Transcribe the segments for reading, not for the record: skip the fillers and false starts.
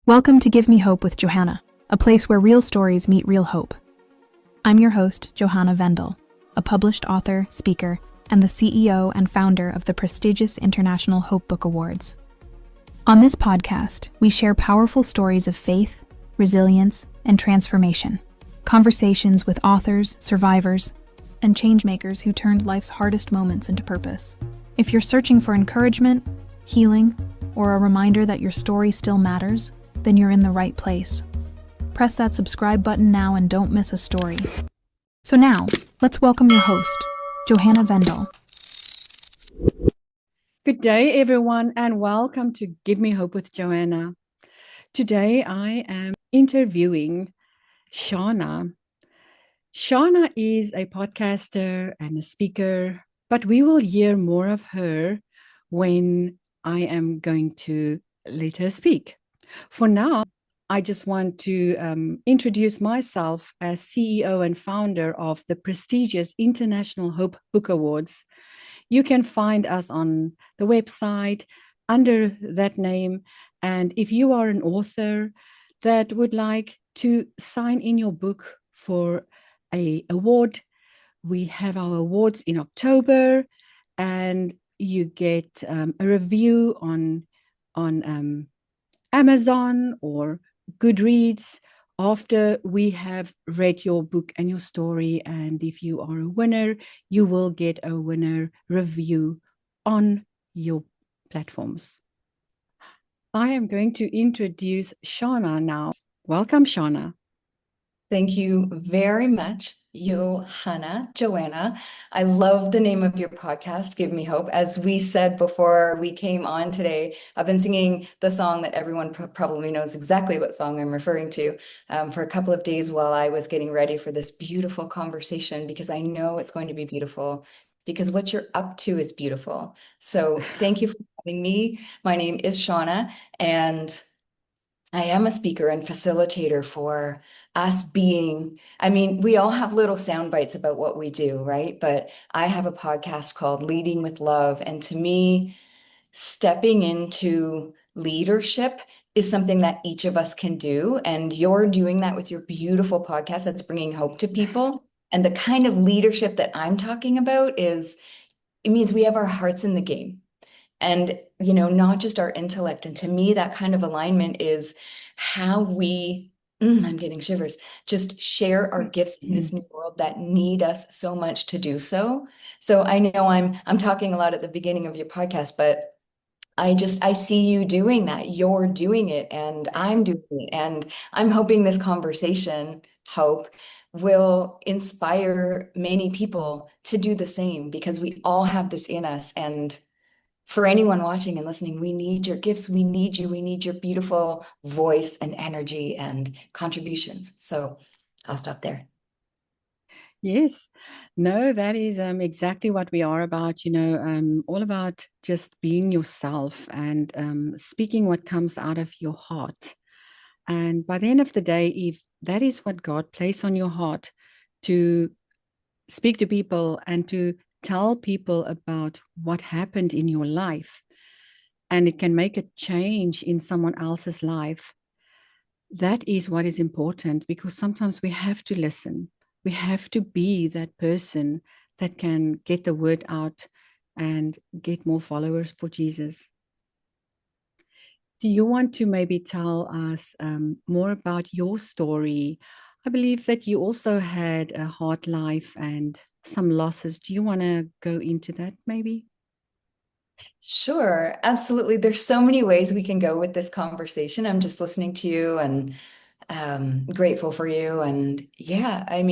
Welcome to Give Me Hope with Johanna, a place where real stories meet real hope. I'm your host, Johanna Vendel, a published author, speaker, and the CEO and founder of the prestigious International Hope Book Awards. On this podcast, we share powerful stories of faith, resilience, and transformation, conversations with authors, survivors, and changemakers who turned life's hardest moments into purpose. If you're searching for encouragement, healing, or a reminder that your story still matters, then you're in the right place. Press that subscribe button now and don't miss a story. So now, let's welcome your host, Johanna Vendel. Good day, everyone, and welcome to Give Me Hope with Joanna. Today, I am interviewing Shauna. Shauna is a podcaster and a speaker, but we will hear more of her when I am going to let her speak. For now, I just want to introduce myself as CEO and founder of the prestigious International Hope Book Awards. You can find us on the website under that name. And if you are an author that would like to sign in your book for an award, we have our awards in October, and you get a review on Amazon or Goodreads after we have read your book and your story. And if you are a winner, you will get a winner review on your platforms. I am going to introduce Shauna now. Welcome, Shauna. Thank you very much, Joanna. I love the name of your podcast, Give Me Hope. As we said before we came on today, I've been singing the song that everyone probably knows exactly what song I'm referring to for a couple of days while I was getting ready for this beautiful conversation, because I know it's going to be beautiful, because what you're up to is beautiful. So thank you for having me. My name is Shauna, and I am a speaker and facilitator for us being, we all have little sound bites about what we do, right? But I have a podcast called Leading with Love. And to me, stepping into leadership is something that each of us can do. And you're doing that with your beautiful podcast that's bringing hope to people. And the kind of leadership that I'm talking about it means we have our hearts in the game. And, not just our intellect. And to me, that kind of alignment is how we, I'm getting shivers, just share our gifts in this new world that need us so much to do so. So I know I'm talking a lot at the beginning of your podcast, but I see you doing that. You're doing it and I'm doing it. And I'm hoping this conversation, will inspire many people to do the same, because we all have this in us. And for anyone watching and listening, we need your gifts. We need you. We need your beautiful voice and energy and contributions. So I'll stop there. Yes, no, that is exactly what we are about, all about just being yourself and speaking what comes out of your heart. And by the end of the day, if that is what God placed on your heart, to speak to people and to tell people about what happened in your life, and it can make a change in someone else's life, that is what is important, because sometimes we have to listen. We have to be that person that can get the word out and get more followers for Jesus. Do you want to maybe tell us more about your story? I believe that you also had a hard life and some losses. Do you want to go into that maybe? Sure, absolutely. There's so many ways we can go with this conversation. I'm just listening to you and grateful for you. And yeah, I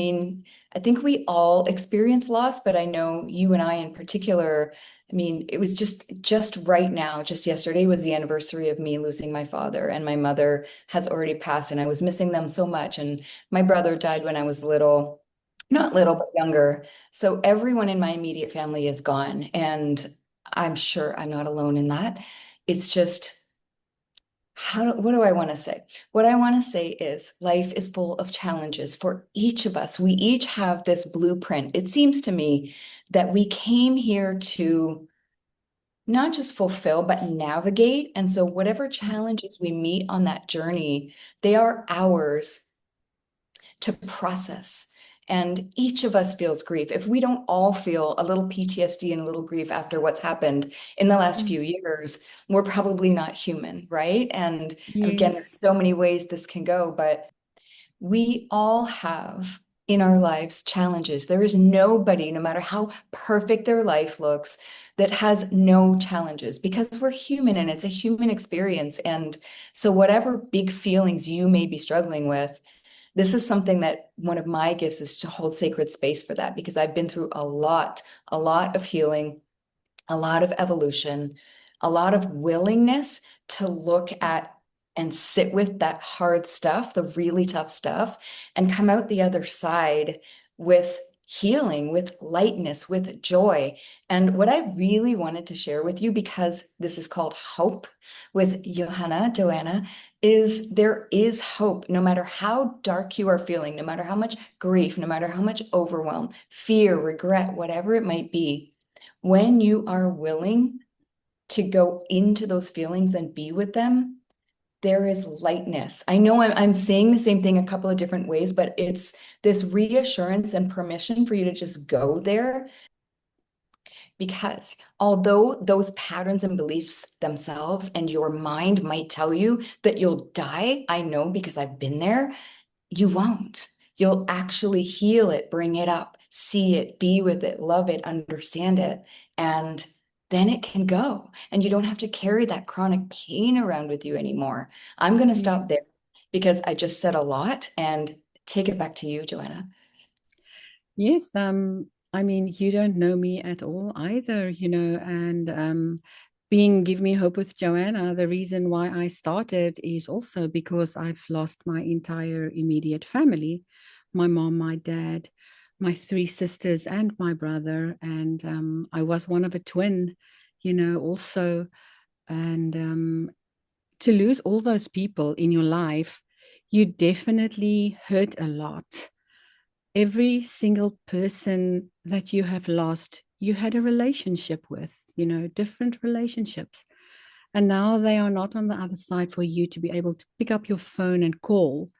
think we all experience loss, but I know you and I in particular, it was just right now, just yesterday was the anniversary of me losing my father, and my mother has already passed, and I was missing them so much. And my brother died when I was little, not little, but younger. So everyone in my immediate family is gone. And I'm sure I'm not alone in that. It's just, what do I want to say? What I want to say is life is full of challenges for each of us. We each have this blueprint. It seems to me that we came here to not just fulfill, but navigate. And so whatever challenges we meet on that journey, they are ours to process. And each of us feels grief. If we don't all feel a little PTSD and a little grief after what's happened in the last Mm. few years, we're probably not human, right? And again, Yes. there's so many ways this can go, but we all have in our lives challenges. There is nobody, no matter how perfect their life looks, that has no challenges because we're human and it's a human experience. And so, whatever big feelings you may be struggling with, this is something that one of my gifts is to hold sacred space for that because I've been through a lot of healing, a lot of evolution, a lot of willingness to look at and sit with that hard stuff, the really tough stuff, and come out the other side with healing, with lightness, with joy. And what I really wanted to share with you, because this is called Hope with Joanna, is there is hope no matter how dark you are feeling, no matter how much grief, no matter how much overwhelm, fear, regret, whatever it might be. When you are willing to go into those feelings and be with them, there is lightness. I know I'm saying the same thing a couple of different ways, but it's this reassurance and permission for you to just go there. Because although those patterns and beliefs themselves and your mind might tell you that you'll die, I know because I've been there, you won't. You'll actually heal it, bring it up, see it, be with it, love it, understand it. And then it can go. And you don't have to carry that chronic pain around with you anymore. I'm going to Yes. stop there because I just said a lot and take it back to you, Joanna. Yes, I mean, you don't know me at all either, and being Give Me Hope with Joanna, the reason why I started is also because I've lost my entire immediate family, my mom, my dad, my three sisters, and my brother. And I was one of a twin, also. And to lose all those people in your life, you definitely hurt a lot. Every single person that you have lost, you had a relationship with, different relationships. And now they are not on the other side for you to be able to pick up your phone and call.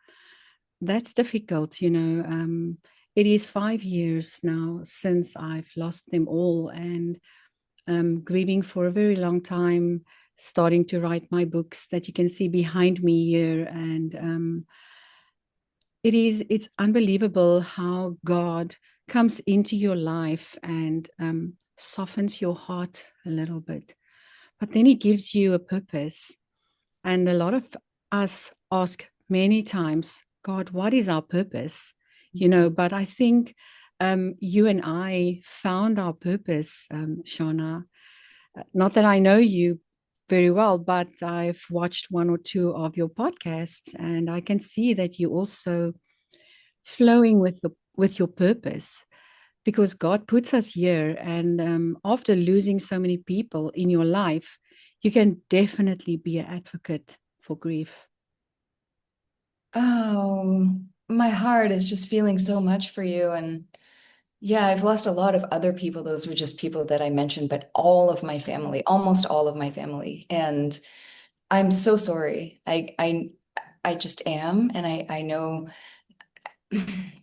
That's difficult. It is 5 years now since I've lost them all, and grieving for a very long time, starting to write my books that you can see behind me here. And it's unbelievable how God comes into your life and softens your heart a little bit. But then he gives you a purpose. And a lot of us ask many times, God, what is our purpose? But I think you and I found our purpose, Shauna. Not that I know you very well, but I've watched one or two of your podcasts, and I can see that you also flowing with your purpose, because God puts us here. And after losing so many people in your life, you can definitely be an advocate for grief. Oh, my heart is just feeling so much for you. And yeah, I've lost a lot of other people. Those were just people that I mentioned, but all of my family, almost all of my family. And I'm so sorry. I just am. And I know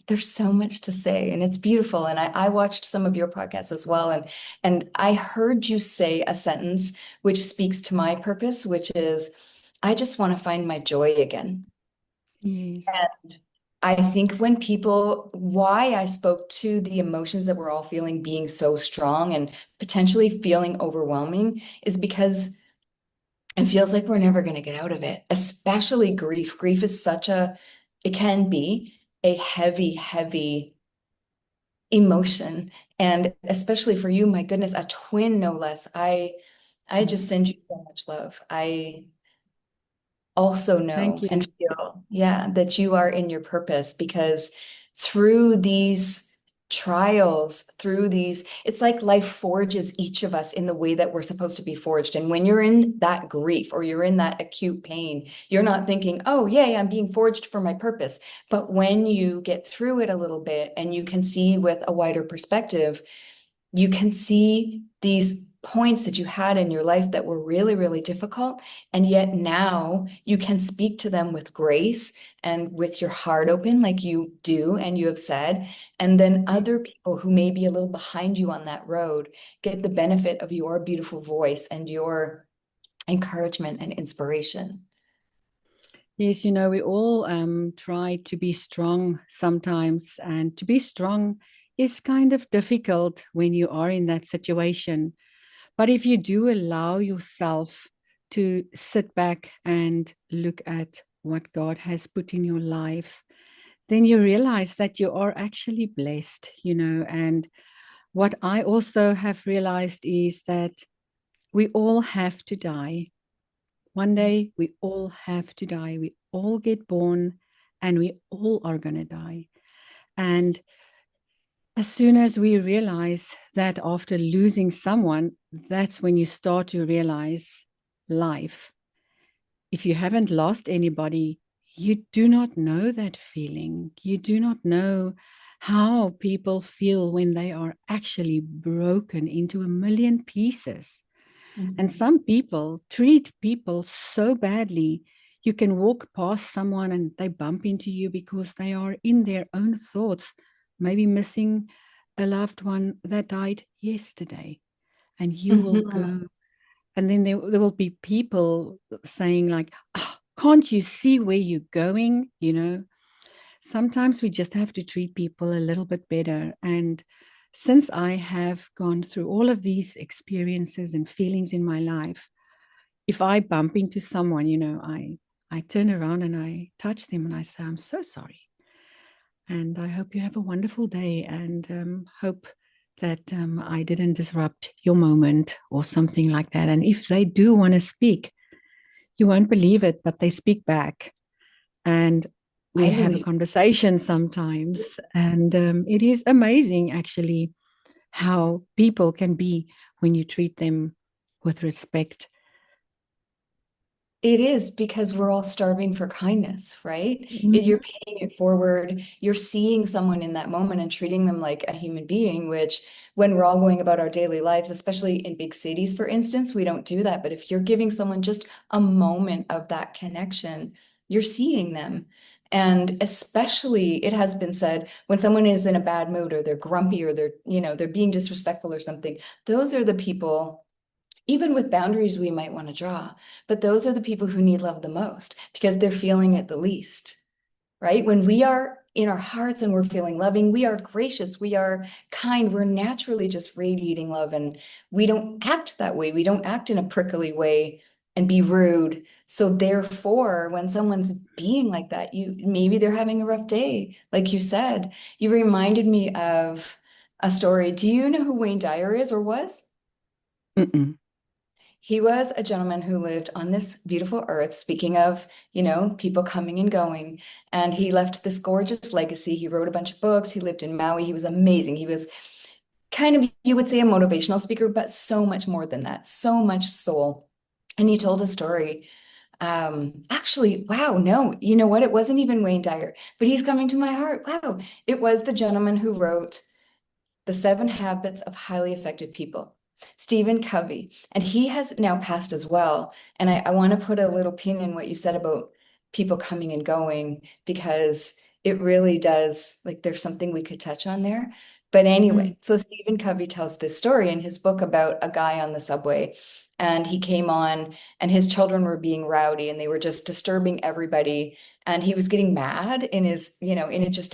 there's so much to say and it's beautiful. And I watched some of your podcasts as well. And I heard you say a sentence which speaks to my purpose, which is, I just want to find my joy again. Yes. I think when people, why I spoke to the emotions that we're all feeling being so strong and potentially feeling overwhelming is because it feels like we're never going to get out of it, especially grief. Grief is it can be a heavy, heavy emotion. And especially for you, my goodness, a twin, no less. I just send you so much love. I also Thank know and you. feel, yeah, that you are in your purpose because through these trials, through these, it's like life forges each of us in the way that we're supposed to be forged. And when you're in that grief or you're in that acute pain, you're not thinking, oh, yay, I'm being forged for my purpose. But when you get through it a little bit and you can see with a wider perspective, you can see these points that you had in your life that were really, really difficult. And yet now you can speak to them with grace and with your heart open, like you do and you have said. And then other people who may be a little behind you on that road get the benefit of your beautiful voice and your encouragement and inspiration. Yes, we all try to be strong sometimes, and to be strong is kind of difficult when you are in that situation. But if you do allow yourself to sit back and look at what God has put in your life, then you realize that you are actually blessed. And what I also have realized is that we all have to die. One day we all have to die. We all get born and we all are going to die. And as soon as we realize that after losing someone, that's when you start to realize life. If you haven't lost anybody, you do not know that feeling. You do not know how people feel when they are actually broken into a million pieces. And Mhm. some people treat people so badly. You can walk past someone and they bump into you because they are in their own thoughts, maybe missing a loved one that died yesterday. And you will Mhm. go, and then there will be people saying, like, oh, can't you see where you're going? Sometimes we just have to treat people a little bit better. And since I have gone through all of these experiences and feelings in my life, if I bump into someone, I turn around and I touch them and I say, I'm so sorry. And I hope you have a wonderful day, and hope that I didn't disrupt your moment or something like that. And if they do want to speak, you won't believe it, but they speak back. And we I have a believe conversation sometimes. And it is amazing, actually, how people can be when you treat them with respect. it is because we're all starving for kindness, right? You're Mhm. paying it forward. You're seeing someone in that moment and treating them like a human being, which when we're all going about our daily lives, especially in big cities, for instance, we don't do that. But if you're giving someone just a moment of that connection, you're seeing them. And especially, it has been said when someone is in a bad mood or they're grumpy or they're being disrespectful or something, those are the people even with boundaries we might want to draw. But those are the people who need love the most because they're feeling it the least, right? When we are in our hearts and we're feeling loving, we are gracious, we are kind, we're naturally just radiating love. And we don't act that way. We don't act in a prickly way and be rude. So therefore, when someone's being like that, maybe they're having a rough day, like you said. You reminded me of a story. Do you know who Wayne Dyer is or was? Mm-mm. He was a gentleman who lived on this beautiful earth, speaking of, people coming and going. And he left this gorgeous legacy. He wrote a bunch of books. He lived in Maui. He was amazing. He was kind of, you would say, a motivational speaker, but so much more than that, so much soul. And he told a story. Actually, wow, no, you know what? It wasn't even Wayne Dyer, but he's coming to my heart. Wow. It was the gentleman who wrote the Seven Habits of Highly Effective People, Stephen Covey. And he has now passed as well. And I want to put a little pin in what you said about people coming and going, because it really does, like, there's something we could touch on there. But Mm. anyway, so Stephen Covey tells this story in his book about a guy on the subway. And he came on, and his children were being rowdy and they were just disturbing everybody. And he was getting mad in his, in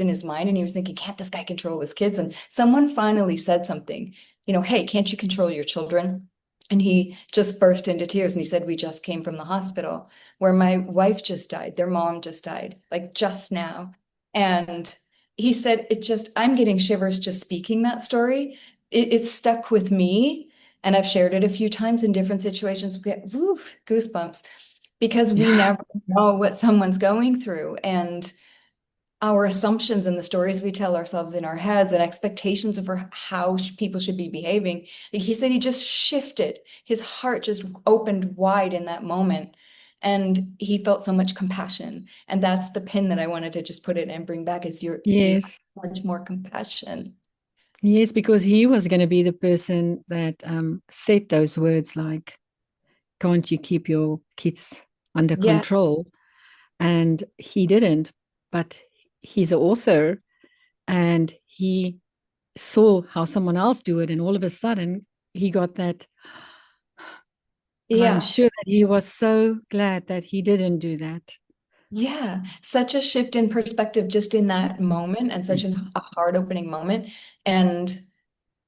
his mind. And he was thinking, can't this guy control his kids? And someone finally said something, hey, can't you control your children? And he just burst into tears and he said, we just came from the hospital where my wife just died. Their mom just died, like just now. And he said, I'm getting shivers just speaking that story. It's stuck with me. And I've shared it a few times in different situations. We get goosebumps because we Yeah. never know what someone's going through. And our assumptions and the stories we tell ourselves in our heads and expectations of how people should be behaving. Like he said, he just shifted. His heart just opened wide in that moment. And he felt so much compassion. And that's the pin that I wanted to just put it and bring back is you Yes. have much more compassion. Yes, because he was going to be the person that said those words like, can't you keep your kids under Yeah. control? And he didn't, but he's an author and he saw how someone else do it. And all of a sudden he got that. And I'm Yeah. sure that he was so glad that he didn't do that. Yeah, such a shift in perspective just in that moment and such a heart opening moment. And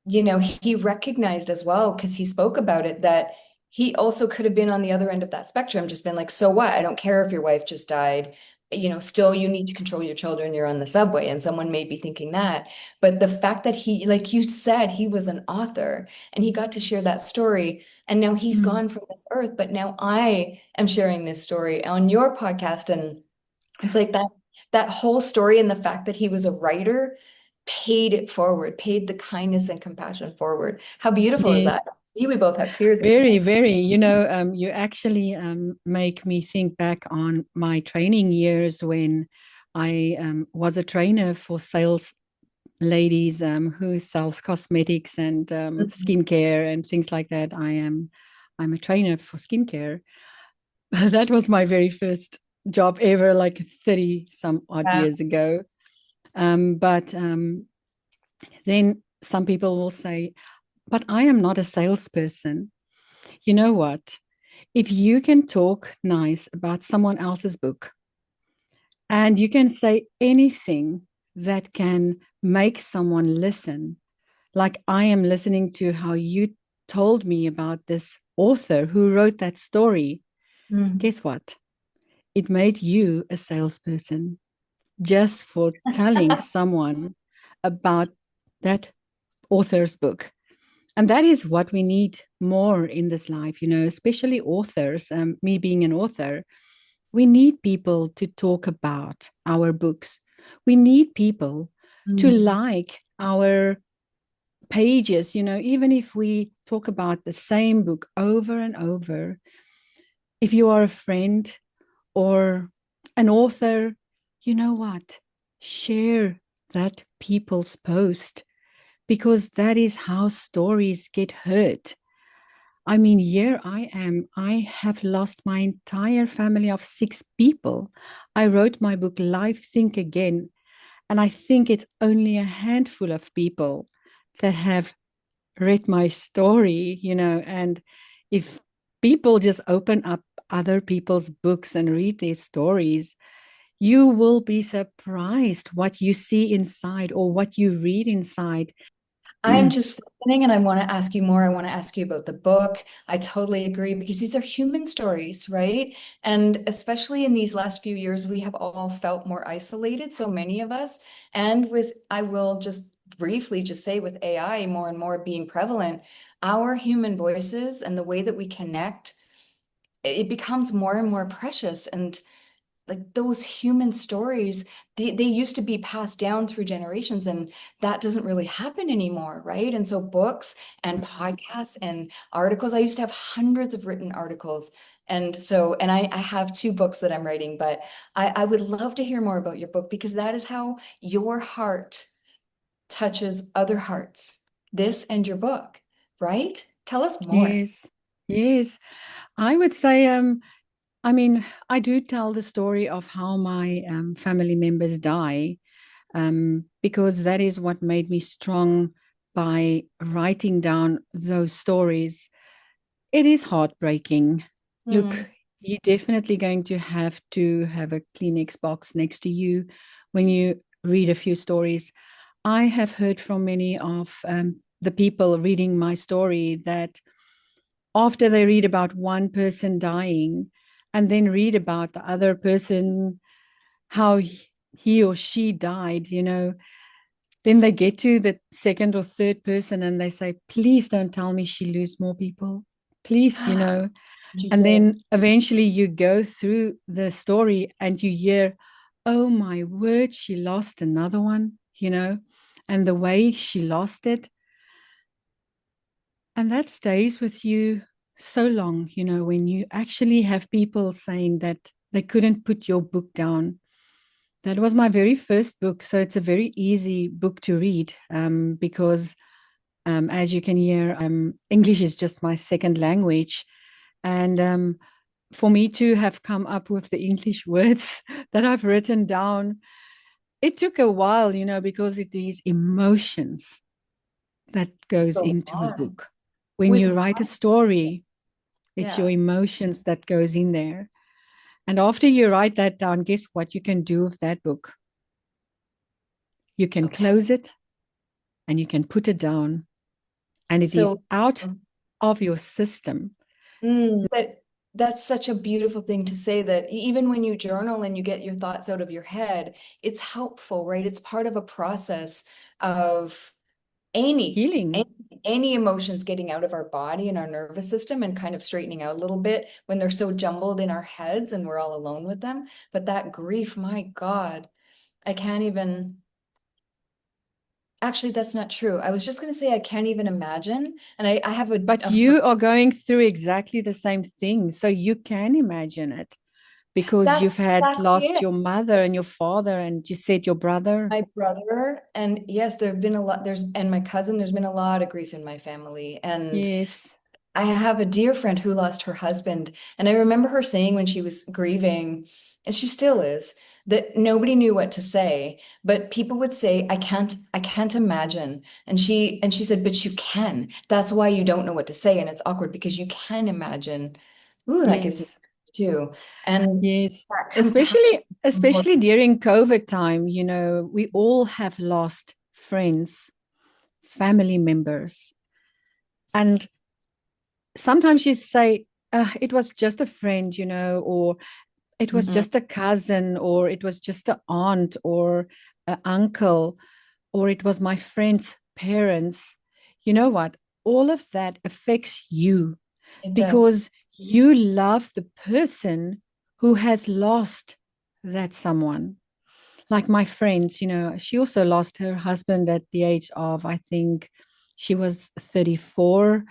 he recognized as well, because he spoke about it, that he also could have been on the other end of that spectrum, just been like, so what? I don't care if your wife just died. Still you need to control your children. You're on the subway. And someone may be thinking that. But the fact that he, like you said, he was an author and he got to share that story. And now he's Mm. gone from this earth. But now I am sharing this story on your podcast. And it's like that whole story and the fact that he was a writer paid it forward, paid the kindness and compassion forward. How beautiful is that? Yes. See, we both have tears in our Very, eyes. very. You actually make me think back on my training years when I was a trainer for sales ladies who sells cosmetics and Mhm. skincare and things like that. I'm a trainer for skincare. That was my very first job ever, like 30 some odd Yeah. years ago. But then some people will say, but I am not a salesperson. You know what? If you can talk nice about someone else's book and you can say anything that can make someone listen, like I am listening to how you told me about this author who wrote that story, Mm. guess what? It made you a salesperson just for telling someone about that author's book. And that is what we need more in this life, especially authors. Me being an author, we need people to talk about our books. We need people to Mm. like our pages, even if we talk about the same book over and over. If you are a friend or an author, you know what? Share that people's post because that is how stories get heard. I mean, here I am. I have lost my entire family of 6 people. I wrote my book, Life Think Again, and I think it's only a handful of people that have read my story, and if people just open up other people's books and read their stories, you will be surprised what you see inside or what you read inside. I'm just listening and I want to ask you more. I want to ask you about the book. I totally agree because these are human stories, right? And especially in these last few years, we have all felt more isolated, so many of us. And I will just briefly just say with AI more and more being prevalent, our human voices and the way that we connect, it becomes more and more precious. And like those human stories, they used to be passed down through generations, and that doesn't really happen anymore, right? And so books and podcasts and articles, I used to have hundreds of written articles. And I have 2 books that I'm writing, but I would love to hear more about your book because that is how your heart touches other hearts. This and your book, right? Tell us more. Yes, yes. I would say, I mean, I do tell the story of how my family members die, because that is what made me strong by writing down those stories. It is heartbreaking. Look, Hmm. you're definitely going to have a Kleenex box next to you when you read a few stories. I have heard from many of the people reading my story that after they read about one person dying and then read about the other person, how he or she died, then they get to the second or third person and they say, please don't tell me she lose more people. Please, You and did. then eventually you go through the story and you hear, oh my word, she lost another one, and the way she lost it. And that stays with you so long, when you actually have people saying that they couldn't put your book down. That was my very first book. So it's a very easy book to read because, as you can hear, English is just my second language. And for me to have come up with the English words that I've written down, it took a while, because it is emotions that goes Go into a on. book. When With you write a story, it's your yeah. emotions that goes in there. And after you write that down, guess what you can do with that book? You can Okay. close it and you can put it down, and it is So out of your system. but that's such a beautiful thing to say that even when you journal and you get your thoughts out of your head, it's helpful, right? It's part of a process of any Healing. any, any emotions getting out of our body and our nervous system and kind of straightening out a little bit when they're so jumbled in our heads and we're all alone with them. But that grief, my God, I can't even. Actually, that's not true. I was just going to say I can't even imagine. And I have But a friend you are going through exactly the same thing. So you can imagine it because that's you've had exactly lost it. your mother and your father, and you said your brother. My brother, and yes, there have been a lot, and my cousin, there's been a lot of grief in my family. And Yes. I have a dear friend who lost her husband, and I remember her saying when she was grieving, and she still is, that nobody knew what to say, but people would say, I can't imagine." And she said, "But you can. That's why you don't know what to say, and it's awkward because you can imagine." Ooh, that gives me Yes. too. And Yes. that compassion. Especially during COVID time, we all have lost friends, family members. And sometimes you say, it was just a friend, or it was Mhm. just a cousin, or it was just an aunt or an uncle, or it was my friend's parents. You know what? All of that affects you It does. because you love the person who has lost that someone. Like my friends, she also lost her husband at the age of, I think she was 34,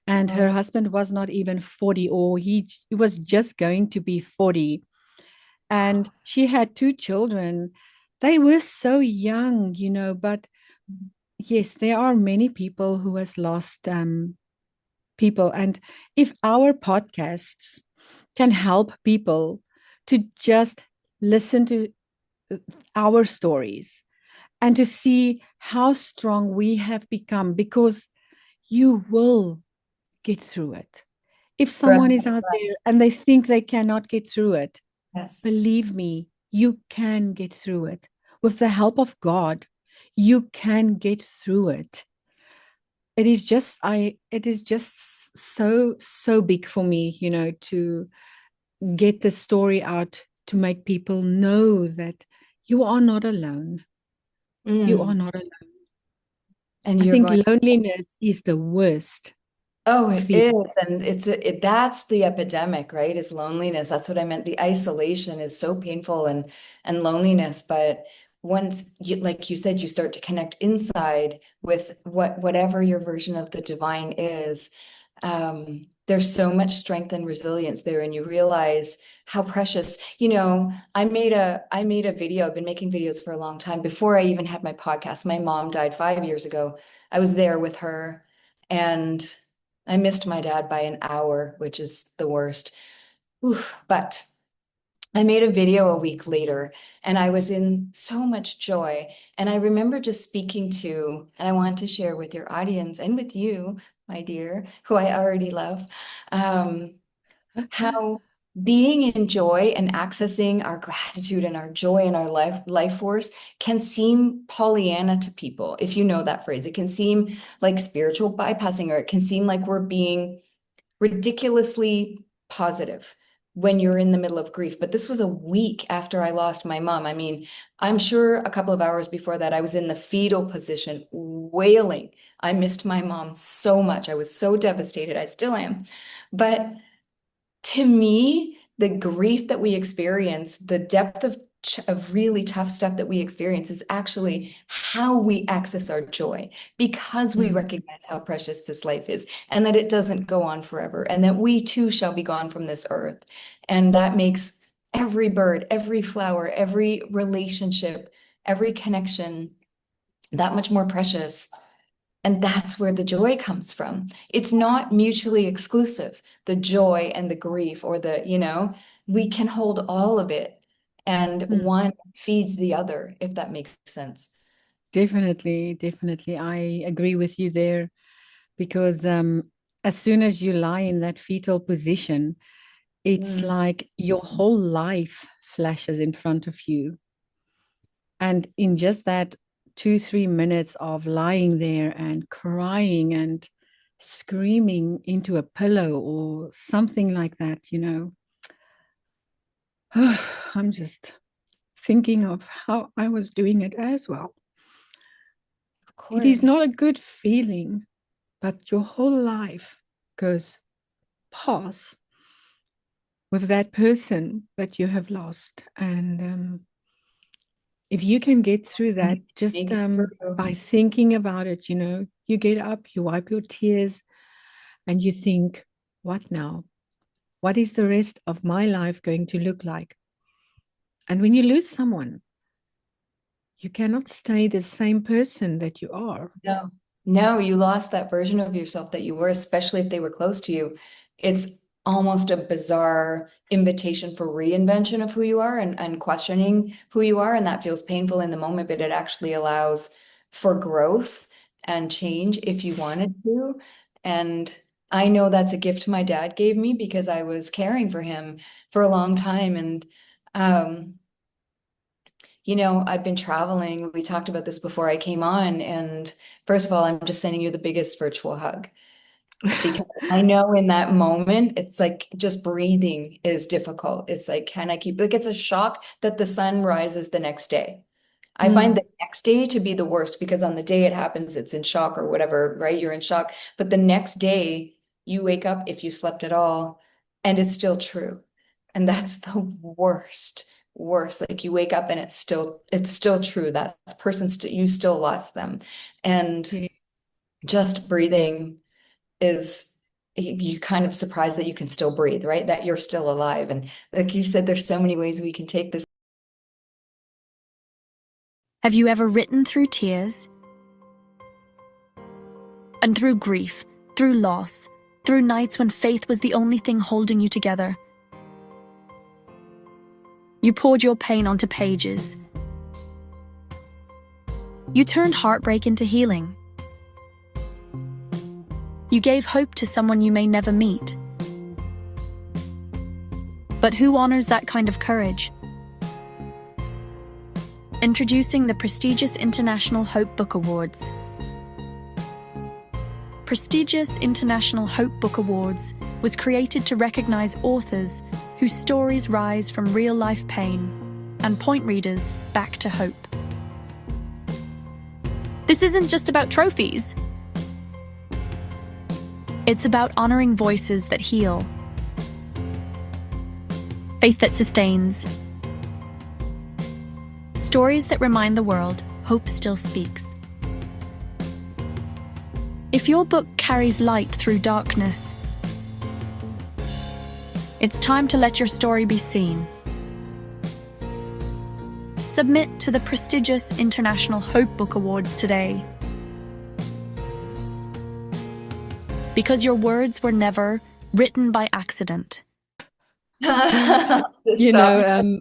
and her Oh, husband was not even 40, or he was just going to be 40. And she had two children. They were so young, but yes, there are many people who has lost people. And if our podcasts can help people to just listen to our stories and to see how strong we have become, because you will get through it. If right. someone is out there and they think they cannot get through it, Yes. believe me, you can get through it. With the help of God, you can get through it. It is just so big for me, to get the story out, to make people know that you are not alone. You are Mm. not alone. And I you're think going. loneliness is the worst Oh, it feeling. is. And that's the epidemic, right? Is loneliness. That's what I meant. The isolation is so painful and loneliness. But once you, like you said, you start to connect inside with whatever your version of the divine is, there's so much strength and resilience there, and you realize how precious. I made a video. I've been making videos for a long time. Before I even had my podcast, my mom died 5 years ago. I was there with her, and I missed my dad by an hour, which is the worst. Oof. But I made a video a week later and I was in so much joy. And I remember just speaking to, and I want to share with your audience and with you, my dear, who I already love, um, how being in joy and accessing our gratitude and our joy and our life force can seem Pollyanna to people, if you know that phrase. It can seem like spiritual bypassing, or it can seem like we're being ridiculously positive when you're in the middle of grief. But this was a week after I lost my mom. I mean, I'm sure a couple of hours before that, I was in the fetal position, wailing. I missed my mom so much. I was so devastated. I still am. But to me, the grief that we experience, the depth of really tough stuff that we experience is actually how we access our joy, because we Mm. recognize how precious this life is and that it doesn't go on forever and that we too shall be gone from this earth. And that makes every bird, every flower, every relationship, every connection that much more precious. And that's where the joy comes from. It's not mutually exclusive, the joy and the grief, or we can hold all of it, and one feeds the other, if that makes sense. Definitely, definitely. I agree with you there because as soon as you lie in that fetal position, it's Mm. like your whole life flashes in front of you. And in just that 2, 3 minutes of lying there and crying and screaming into a pillow or something like that, I'm just thinking of how I was doing it as well. Of It is course. not a good feeling, but your whole life goes past with that person that you have lost. And if you can get through that just Make it through. by thinking about it, you get up, you wipe your tears, and you think, what now? What is the rest of my life going to look like? And when you lose someone, you cannot stay the same person that you are. No, no, you lost that version of yourself that you were, especially if they were close to you. It's almost a bizarre invitation for reinvention of who you are, and questioning who you are. And that feels painful in the moment, but it actually allows for growth and change if you wanted to. And I know that's a gift my dad gave me because I was caring for him for a long time. And um, I've been traveling. We talked about this before I came on. And first of all, I'm just sending you the biggest virtual hug because I know in that moment, it's like just breathing is difficult. It's like, can I keep, like, it's a shock that the sun rises the next day. I find Mm, the next day to be the worst because on the day it happens, it's in shock or whatever, right? You're in shock. But the next day, you wake up, if you slept at all, and it's still true. And that's the worst. Like you wake up and it's still true. That person, you still lost them. And yeah. just breathing is, you kind of surprised that you can still breathe, right? That you're still alive. And like you said, there's so many ways we can take this. Have you ever written through tears? And through grief, through loss, through nights when faith was the only thing holding you together? You poured your pain onto pages. You turned heartbreak into healing. You gave hope to someone you may never meet. But who honors that kind of courage? Introducing the prestigious International Hope Book Awards. Prestigious International Hope Book Awards was created to recognize authors whose stories rise from real-life pain and point readers back to hope. This isn't just about trophies. It's about honoring voices that heal, faith that sustains, stories that remind the world hope still speaks. If your book carries light through darkness, it's time to let your story be seen. Submit to the prestigious International Hope Book Awards today. Because your words were never written by accident. You know,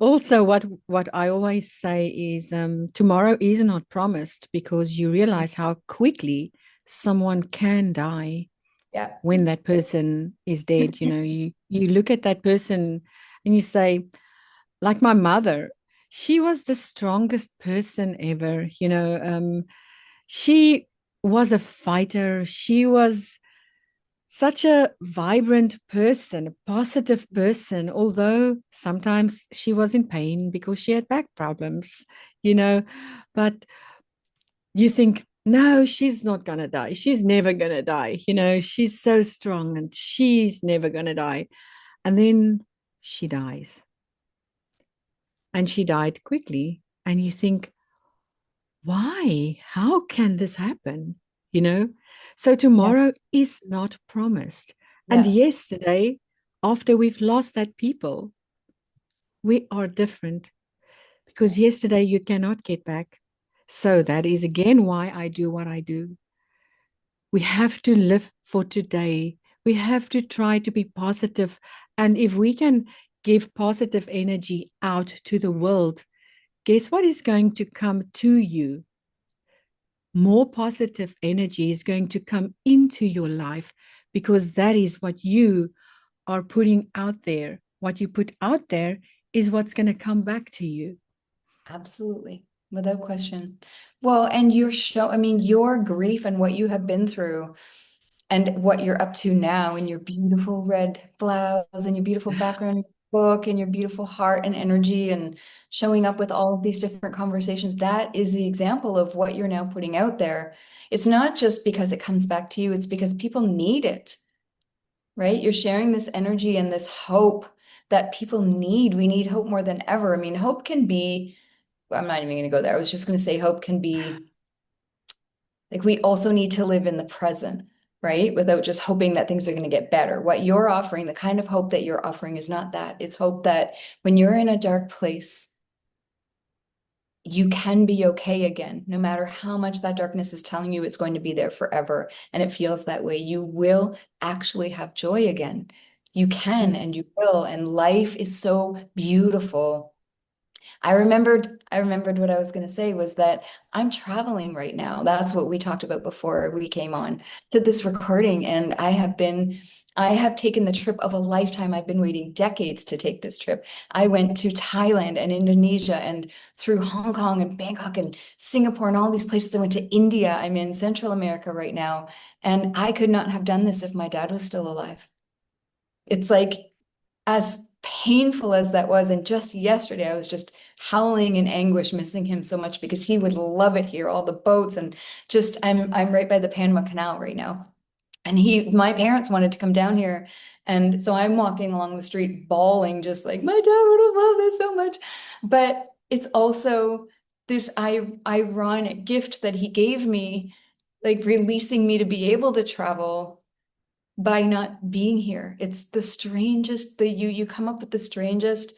also what I always say is tomorrow is not promised, because you realize how quickly someone can die Yeah. when that person is dead. You look at that person and you say, like my mother, she was the strongest person ever. She was a fighter. She was such a vibrant person, a positive person, although sometimes she was in pain because she had back problems, but you think, no, she's not going to die. She's never going to die. She's so strong and she's never going to die. And then she dies, and she died quickly. And you think, why? How can this happen? So Yeah. tomorrow is not promised. And Yeah. yesterday, after we've lost that people, We are different because Yes. yesterday you cannot get back. So that is again why I do what I do. We have to live for today. We have to try to be positive. And if we can give positive energy out to the world, guess what is going to come to you? More positive energy is going to come into your life because that is what you are putting out there. What you put out there is what's going to come back to you. Absolutely, without question. Well, and I mean, your grief and what you have been through and what you're up to now in your beautiful red blouse and your beautiful background book and your beautiful heart and energy and showing up with all of these different conversations, that is the example of what you're now putting out there. It's not just because it comes back to you, it's because people need it, right? You're sharing this energy and this hope that people need. We need hope more than ever. I mean, hope can be, I'm not even going to go there. I was just going to say hope can be like we also need to live in the present, right? Without just hoping that things are going to get better. What you're offering, the kind of hope that you're offering is not that. It's hope that when you're in a dark place, you can be okay again, no matter how much that darkness is telling you it's going to be there forever. And it feels that way. You will actually have joy again. You can Mm. and you will. And life is so beautiful. I remembered what I was going to say was that I'm traveling right now. That's what we talked about before we came on to this recording. And I have taken the trip of a lifetime. I've been waiting decades to take this trip. I went to Thailand and Indonesia and through Hong Kong and Bangkok and Singapore and all these places. I went to India. I'm in Central America right now. And I could not have done this if my dad was still alive. It's like as painful as that was, and just yesterday I was just howling in anguish, missing him so much because he would love it here, all the boats and just I'm right by the Panama Canal right now. And my parents wanted to come down here. And so I'm walking along the street bawling, just like my dad would have loved this so much. But it's also this ironic gift that he gave me, like releasing me to be able to travel by not being here. It's the strangest that you come up with the strangest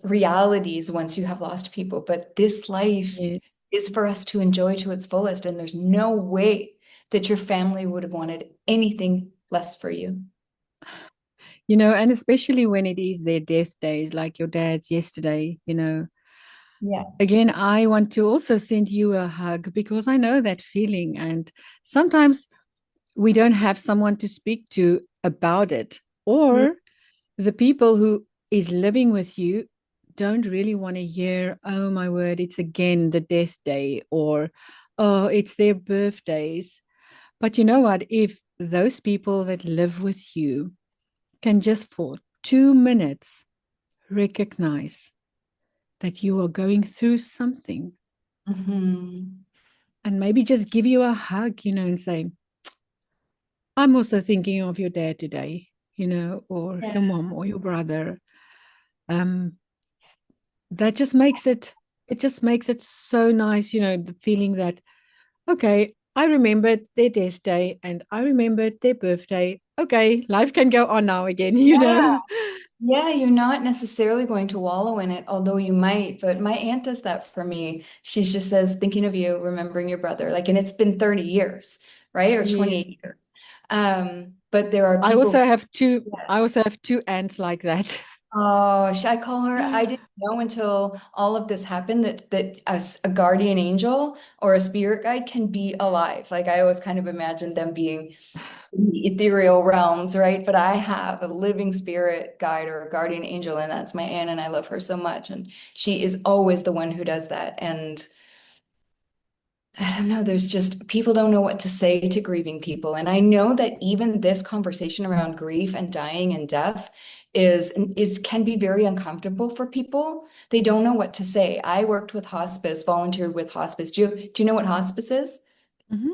realities once you have lost people. But this life Yes. is for us to enjoy to its fullest. And there's no way that your family would have wanted anything less for you. And especially when it is their death days, like your dad's yesterday. Yeah. Again, I want to also send you a hug because I know that feeling. And sometimes we don't have someone to speak to about it, Mm. or the people who is living with you don't really want to hear, oh my word, it's again the death day, or oh, it's their birthdays. But you know what? If those people that live with you can just for 2 minutes recognize that you are going through something Mhm. and maybe just give you a hug, and say, I'm also thinking of your dad today, or Yeah. your mom or your brother. Um, that just makes it so nice, the feeling that, okay, I remembered their death day and I remembered their birthday. Okay, life can go on now again, you Yeah. know. Yeah, you're not necessarily going to wallow in it, although you might. But my aunt does that for me. She just says, thinking of you, remembering your brother. Like, and it's been 30 years, right? Or 28 Yes. years. But there are I people. also have two I also have two aunts like that. Oh, should I call her? I didn't know until all of this happened that a guardian angel or a spirit guide can be alive. Like I always kind of imagined them being in the ethereal realms, right? But I have a living spirit guide or a guardian angel, and that's my aunt, and I love her so much. And she is always the one who does that. And I don't know, there's just people don't know what to say to grieving people. And I know that even this conversation around grief and dying and death is can be very uncomfortable for people. They don't know what to say. I worked with hospice, volunteered with hospice. Do you know what hospice is? Mhm.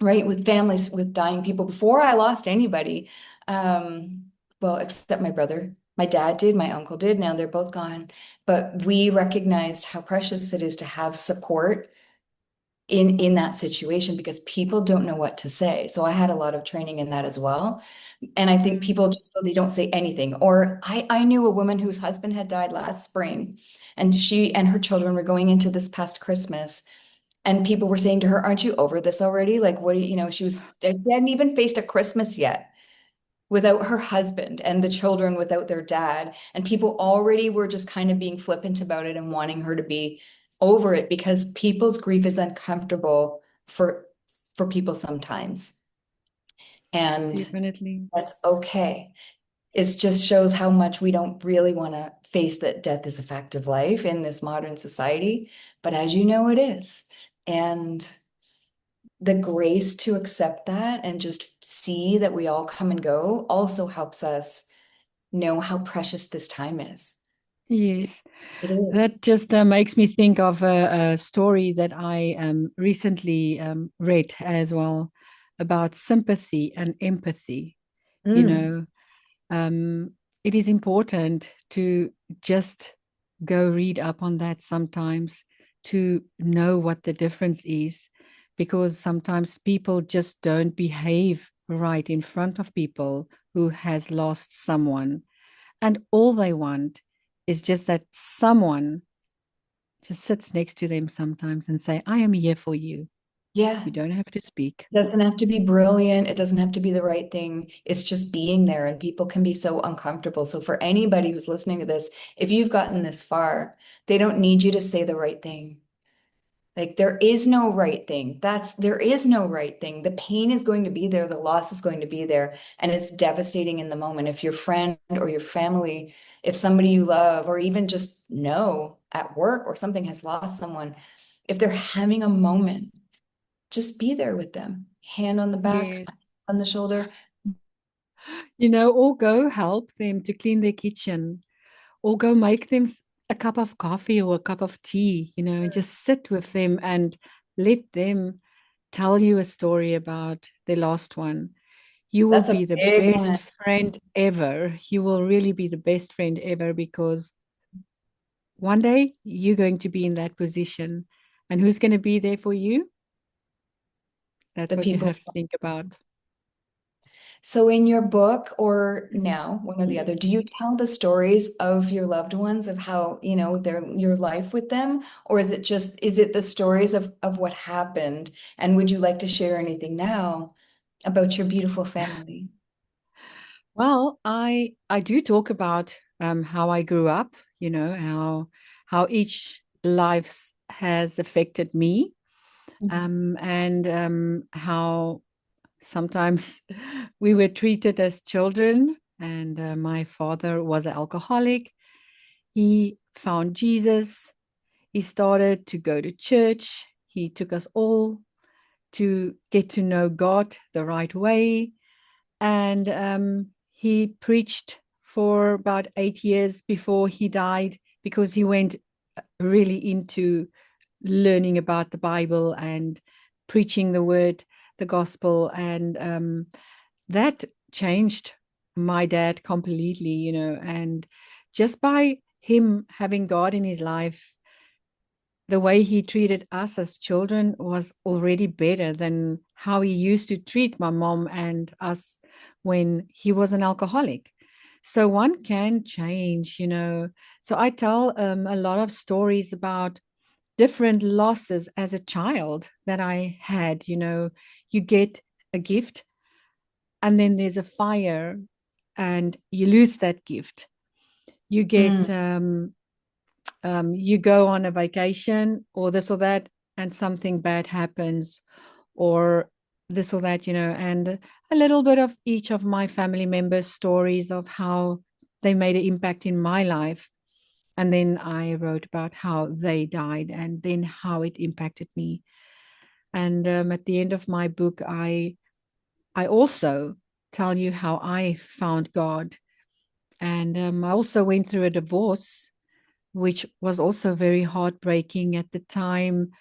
Right, with families with dying people before I lost anybody. Um, well, except my brother. My dad did, my uncle did. Now they're both gone. But we recognized how precious it is to have support in that situation because people don't know what to say. So I had a lot of training in that as well. And I think Mm. people just they don't say anything. Or I knew a woman whose husband had died last spring, and she and her children were going into this past Christmas. And people were saying to her, "Aren't you over this already? Like, what do you, she hadn't even faced a Christmas yet without her husband and the children without their dad. And people already were just kind of being flippant about it and wanting her to be over it because people's grief is uncomfortable for people sometimes. And Definitely. that's okay. It just shows how much we don't really want to face that death is a fact of life in this modern society. But as you know, it is. And the grace to accept that and just see that we all come and go also helps us know how precious this time is. Yes. It That is. just makes me think of a story that I recently read as well about sympathy and empathy. You Mm, know, um, it is important to just go read up on that sometimes to know what the difference is, because sometimes people just don't behave right in front of people who has lost someone, and all they want is just that someone just sits next to them sometimes and say, I am here for you. yeah. You don't have to speak. It doesn't have to be brilliant. It doesn't have to be the right thing. It's just being there, and people can be so uncomfortable. So for anybody who's listening to this, if you've gotten this far, they don't need you to say the right thing. Like there is no right thing. There is no right thing. The pain is going to be there, the loss is going to be there, and it's devastating in the moment. If your friend or your family, if somebody you love, or even just know at work or something has lost someone, if they're having a moment, just be there with them. Hand on the back, Yes. on the shoulder. Or go help them to clean their kitchen, or go make them a cup of coffee or a cup of tea, and just sit with them and let them tell you a story about their lost one. You will That's a be the big best one. friend ever. You will really be the best friend ever, because one day you're going to be in that position. And who's going to be there for you? That's The what you people. have to think about. So in your book or now, one or the other, do you tell the stories of your loved ones of how, your life with them? Or is it the stories of what happened? And would you like to share anything now about your beautiful family? Well, I do talk about how I grew up, how each life has affected me, Mhm. and how sometimes we were treated as children. And my father was an alcoholic. He found Jesus. He started to go to church. He took us all to get to know God the right way. And he preached for about 8 years before he died, because he went really into learning about the Bible and preaching the word, the gospel. And that changed my dad completely, and just by him having God in his life, the way he treated us as children was already better than how he used to treat my mom and us when he was an alcoholic. So one can change, So I tell a lot of stories about different losses as a child that I had. You get a gift, and then there's a fire, and you lose that gift. You Mm, get you go on a vacation or this or that, and something bad happens, or this or that, and a little bit of each of my family members' stories of how they made an impact in my life. And then I wrote about how they died and then how it impacted me. And at the end of my book, I also tell you how I found God. And I also went through a divorce, which was also very heartbreaking at the time.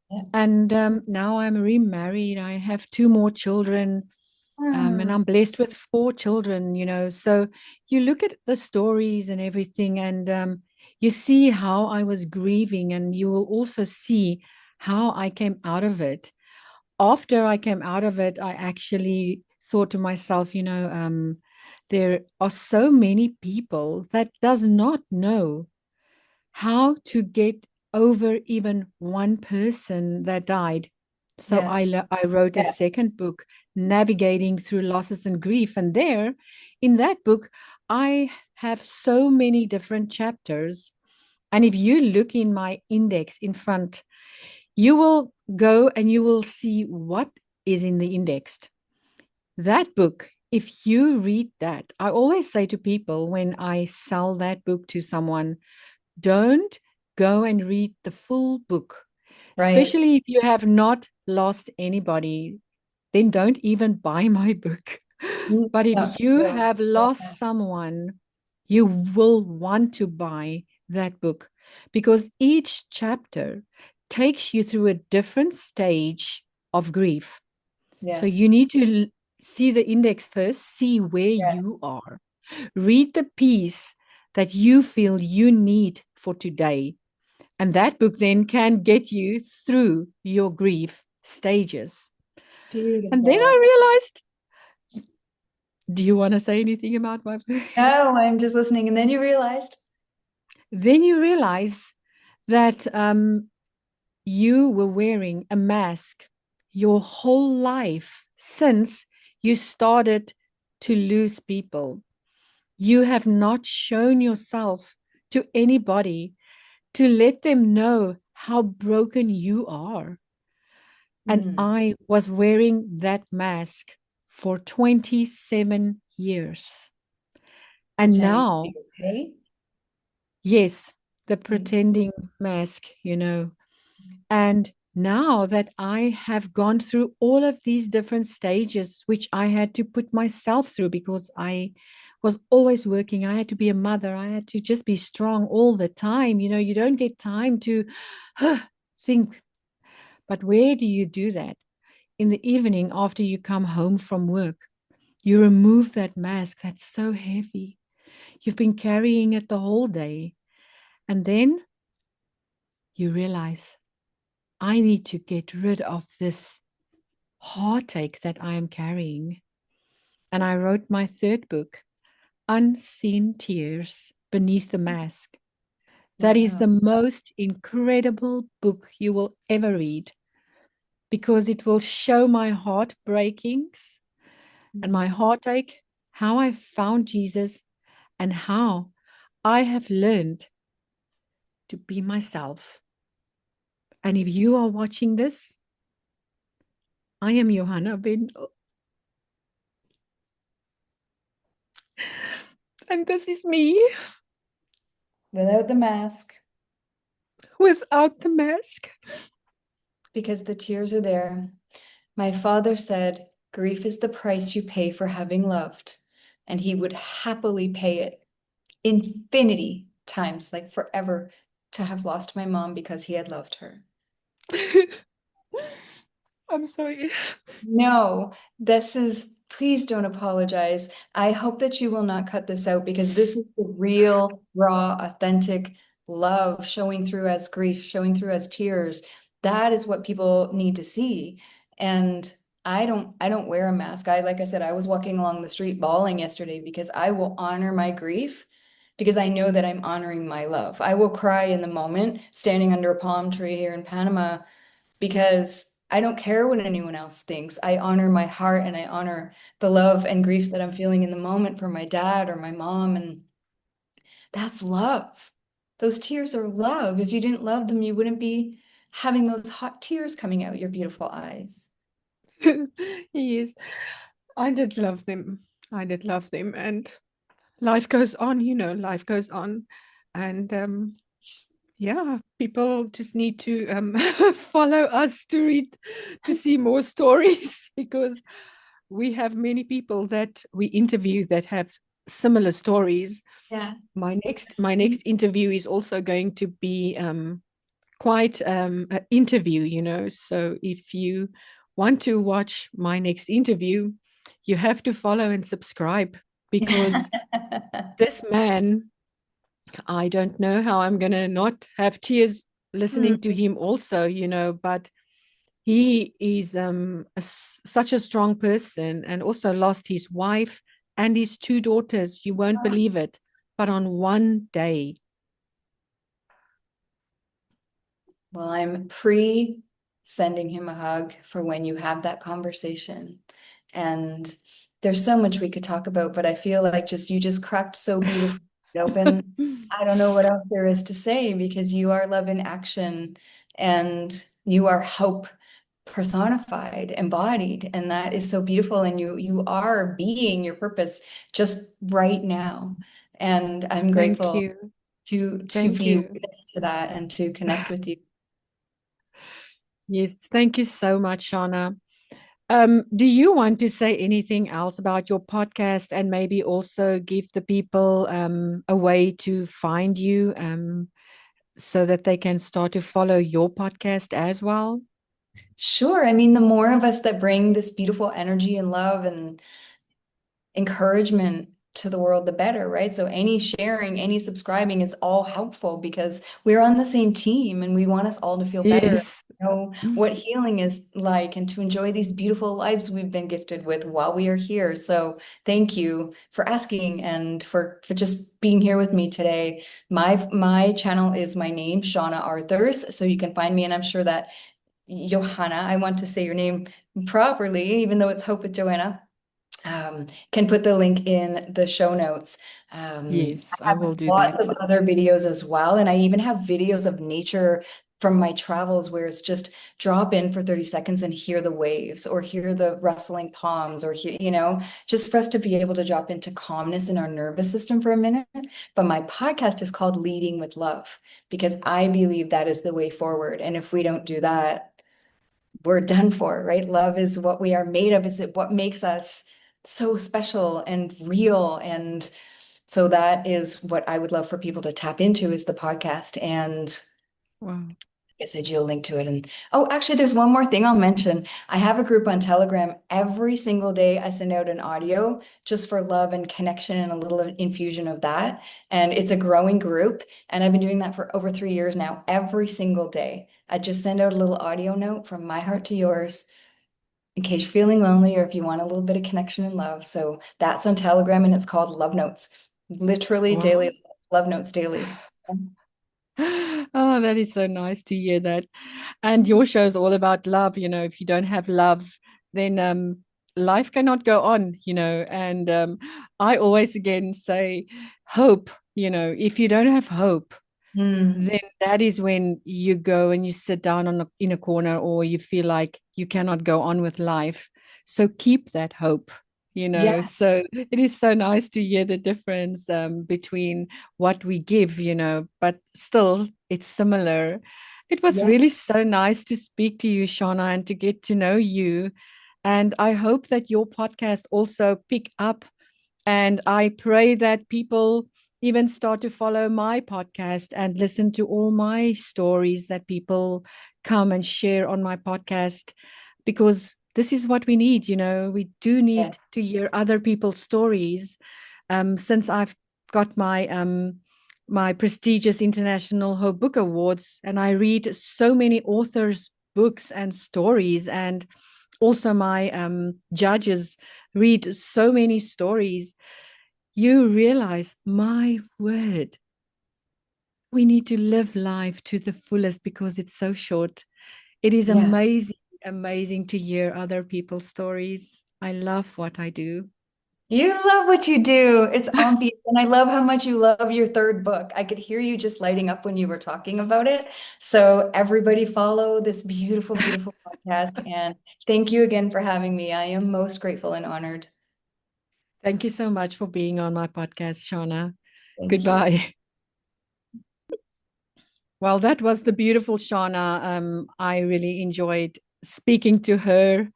yeah. And now I'm remarried. I have two more children, and Ah, I'm blessed with four children, So you look at the stories and everything, and you see how I was grieving, and you will also see how I came out of it. After I came out of it, I actually thought to myself, there are so many people that does not know how to get over even one person that died. So Yes. I wrote a Yeah. second book, Navigating Through Losses and Grief. And there, in that book, I have so many different chapters. And if you look in my index in front, you will go and you will see what is in the index. That book, if you read that, I always say to people when I sell that book to someone, don't go and read the full book, Right. especially if you have not lost anybody, then don't even buy my book. But No, if you no. have lost someone, you will want to buy that book because each chapter takes you through a different stage of grief. So you Yes. need to see the index first, see where Yes. you are, read the piece that you feel you need for today. And that book then can get you through your grief stages. And then Beautiful. I realized, do you want to say anything about my book? No, I'm just listening. And then you realized, Then you realize that you were wearing a mask your whole life since you started to lose people. You have not shown yourself to anybody to let them know how broken you are. And mm, I was wearing that mask for 27 years. And pretending to be now, okay. yes, the Mm, pretending mask. And now that I have gone through all of these different stages, which I had to put myself through because I was always working, I had to be a mother, I had to just be strong all the time. You don't get time to think. But where do you do that? In the evening after you come home from work, you remove that mask that's so heavy. You've been carrying it the whole day. And then you realize, I need to get rid of this heartache that I am carrying. And I wrote my third book, Unseen Tears Beneath the Mask. That is wow. the most incredible book you will ever read because it will show my heartbreakings and my Mm, heartache, how I found Jesus, and how I have learned to be myself. And if you are watching this, I am Johanna Bindel. And this is me without the mask, without the mask. because the tears are there. My father said, grief is the price you pay for having loved, and he would happily pay it infinity times, like forever, to have lost my mom because he had loved her. I'm sorry. No, please don't apologize. I hope that you will not cut this out because this is the real, raw, authentic love showing through as grief, showing through as tears. That is what people need to see. And I don't wear a mask. Like I said, I was walking along the street bawling yesterday because I will honor my grief because I know that I'm honoring my love. I will cry in the moment standing under a palm tree here in Panama because I don't care what anyone else thinks. I honor my heart and I honor the love and grief that I'm feeling in the moment for my dad or my mom. And that's love. Those tears are love. If you didn't love them, you wouldn't be having those hot tears coming out your beautiful eyes. Yes, I did love them. I did love them. And life goes on, life goes on. And yeah, people just need to follow us to see more stories because we have many people that we interview that have similar stories. Yeah. My next interview is also going to be quite an interview. So if you want to watch my next interview, you have to follow and subscribe because this man, I don't know how I'm going to not have tears listening to him also, but he is such a strong person, and also lost his wife and his two daughters. You won't believe it, but on one day. Well, I'm pre-sending him a hug for when you have that conversation. And there's so much we could talk about, but I feel like you just cracked so beautifully open. I don't know what else there is to say, because you are love in action and you are hope personified, embodied, and that is so beautiful. And you are being your purpose just right now. And I'm Thank grateful you. to Thank be you. witness to that and to connect with you. Yes, thank you so much, Shauna. Do you want to say anything else about your podcast, and maybe also give the people a way to find you, so that they can start to follow your podcast as well? Sure. I mean, the more of us that bring this beautiful energy and love and encouragement to the world, the better, right? So any sharing, any subscribing is all helpful, because we're on the same team and we want us all to feel better, Yes. know what healing is like, and to enjoy these beautiful lives we've been gifted with while we are here. So thank you for asking and for just being here with me today. My channel is my name, Shauna Arthurs. So you can find me, and I'm sure that Johanna, I want to say your name properly, even though it's Hope with Joanna, can put the link in the show notes. Yes, I I have will do lots that. of other videos as well. And I even have videos of nature from my travels, where it's just drop in for 30 seconds and hear the waves, or hear the rustling palms, or hear, just for us to be able to drop into calmness in our nervous system for a minute. But my podcast is called Leading with Love, because I believe that is the way forward. And if we don't do that, we're done for, right? Love is what we are made of. Is it what makes us so special and real? And so that is what I would love for people to tap into, is the podcast. And Wow. I said you'll link to it. And oh, actually, there's one more thing I'll mention. I have a group on Telegram. Every single day, I send out an audio just for love and connection and a little infusion of that. And it's a growing group. And I've been doing that for over 3 years now. Every single day, I just send out a little audio note from my heart to yours, in case you're feeling lonely, or if you want a little bit of connection and love. So that's on Telegram, and it's called Love Notes. Literally Wow. daily, love notes daily. Oh, that is so nice to hear that. And your show is all about love. If you don't have love, then life cannot go on, And I always again say hope, if you don't have hope, Mm, then that is when you go and you sit down in a corner, or you feel like you cannot go on with life. So keep that hope, yeah, So it is so nice to hear the difference between what we give, but still it's similar. It was yeah, really so nice to speak to you, Shauna, and to get to know you. And I hope that your podcast also pick up, and I pray that people even start to follow my podcast and listen to all my stories that people come and share on my podcast, because this is what we need. We do yeah. need to hear other people's stories. Since I've got my prestigious International Hope Book Awards, and I read so many authors' books and stories, and also my judges read so many stories, you realize, my word, we need to live life to the fullest because it's so short. It is Yeah. amazing, amazing to hear other people's stories. I love what I do. You love what you do. It's obvious. And I love how much you love your third book. I could hear you just lighting up when you were talking about it. So everybody follow this beautiful, beautiful podcast. And thank you again for having me. I am most grateful and honored. Thank you so much for being on my podcast, Shauna. Thank you. Goodbye. Well, that was the beautiful Shauna. I really enjoyed speaking to her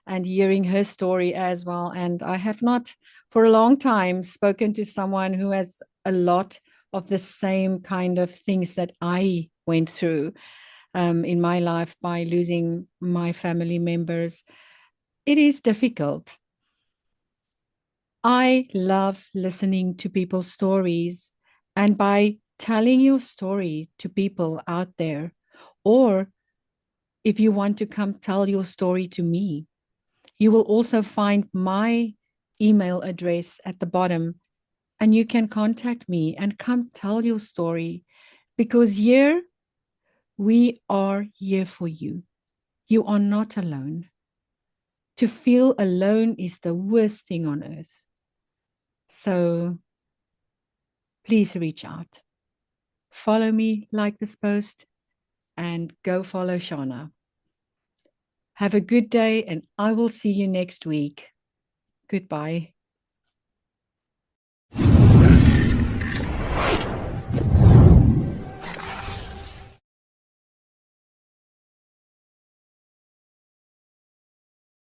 and hearing her story as well. And I have not, for a long time, spoken to someone who has a lot of the same kind of things that I went through in my life by losing my family members. It is difficult. I love listening to people's stories, and by telling your story to people out there, Or if you want to come tell your story to me, you will also find my email address at the bottom, and you can contact me and come tell your story, because here we are here for you. You are not alone. To feel alone is the worst thing on earth. So please reach out. Follow me, like this post, and go follow Shauna. Have a good day, and I will see you next week. Goodbye.